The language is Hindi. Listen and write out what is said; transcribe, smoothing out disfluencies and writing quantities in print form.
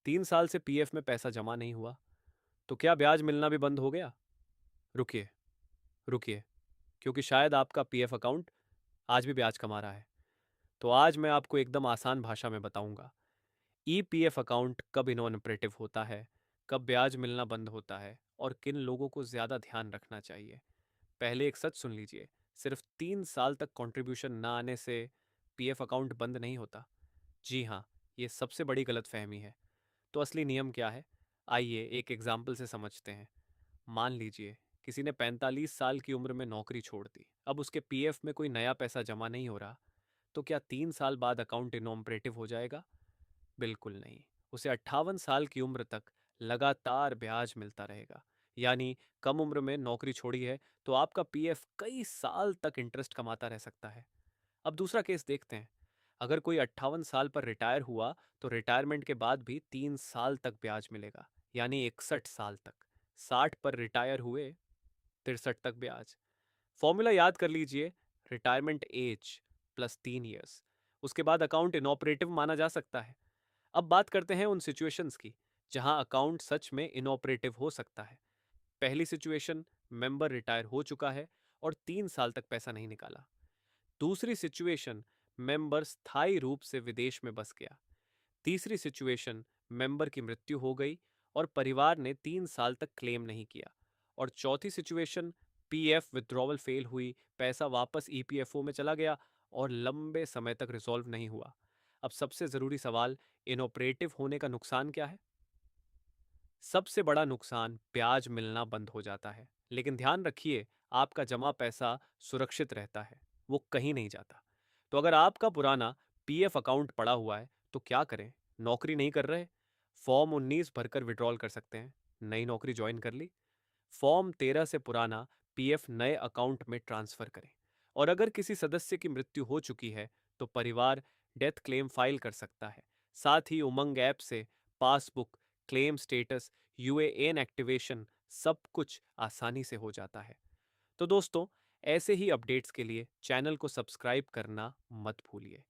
3 साल से पीएफ में पैसा जमा नहीं हुआ, तो क्या ब्याज मिलना भी बंद हो गया? रुकिए, रुकिए, क्योंकि शायद आपका पीएफ अकाउंट आज भी ब्याज कमा रहा है। तो आज मैं आपको एकदम आसान भाषा में बताऊंगा, ईपीएफ अकाउंट कब इनऑपरेटिव होता है, कब ब्याज मिलना बंद होता है और किन लोगों को ज़्यादा ध्यान रखना चाहिए। पहले एक सच सुन लीजिए, सिर्फ 3 साल तक कंट्रीब्यूशन ना आने से पीएफ अकाउंट बंद नहीं होता। जी हाँ, ये सबसे बड़ी गलतफहमी है। तो असली नियम क्या है? आइए एक एग्जाम्पल से समझते हैं। मान लीजिए किसी ने 45 साल की उम्र में नौकरी छोड़ दी, अब उसके पीएफ में कोई नया पैसा जमा नहीं हो रहा, तो क्या 3 साल बाद अकाउंट इनऑपरेटिव हो जाएगा? बिल्कुल नहीं। उसे 58 साल की उम्र तक लगातार ब्याज मिलता रहेगा। यानी कम उम्र में नौकरी छोड़ी है तो आपका पीएफ कई साल तक इंटरेस्ट कमाता रह सकता है। अब दूसरा केस देखते हैं। अगर कोई 58 साल पर रिटायर हुआ तो रिटायरमेंट के बाद भी 3 साल तक ब्याज मिलेगा, यानी 61 साल तक। 60 पर रिटायर हुए, 63 तक ब्याज। फॉर्मूला याद कर लीजिए, रिटायरमेंट एज प्लस 3 ईयर्स, उसके बाद अकाउंट इनऑपरेटिव माना जा सकता है। अब बात करते हैं उन सिचुएशंस की जहां अकाउंट सच में इनऑपरेटिव हो सकता है। पहली सिचुएशन, मेंबर रिटायर हो चुका है और 3 साल तक पैसा नहीं निकाला। दूसरी सिचुएशन, मेंबर स्थायी रूप से विदेश में बस गया। तीसरी सिचुएशन, मेंबर की मृत्यु हो गई और परिवार ने 3 साल तक क्लेम नहीं किया। और चौथी सिचुएशन, पीएफ विथड्रॉवल फेल हुई, पैसा वापस ईपीएफओ में चला गया और लंबे समय तक रिजॉल्व नहीं हुआ। अब सबसे जरूरी सवाल, इनऑपरेटिव होने का नुकसान क्या है? सबसे बड़ा नुकसान ब्याज मिलना बंद हो जाता है, लेकिन ध्यान रखिए, आपका जमा पैसा सुरक्षित रहता है, वो कहीं नहीं जाता। तो अगर आपका पुराना पीएफ अकाउंट पड़ा हुआ है तो क्या करें? नौकरी नहीं कर रहे? फॉर्म 19 भरकर विड्रॉल कर सकते हैं। नई नौकरी ज्वाइन कर ली, फॉर्म 13 से पुराना पीएफ नए अकाउंट में ट्रांसफर करें। और अगर किसी सदस्य की मृत्यु हो चुकी है तो परिवार डेथ क्लेम फाइल कर सकता है। साथ ही उमंग ऐप से passbook, claim status, UAN activation, सब कुछ आसानी से हो जाता है। तो दोस्तों, ऐसे ही अपडेट्स के लिए चैनल को सब्सक्राइब करना मत भूलिए।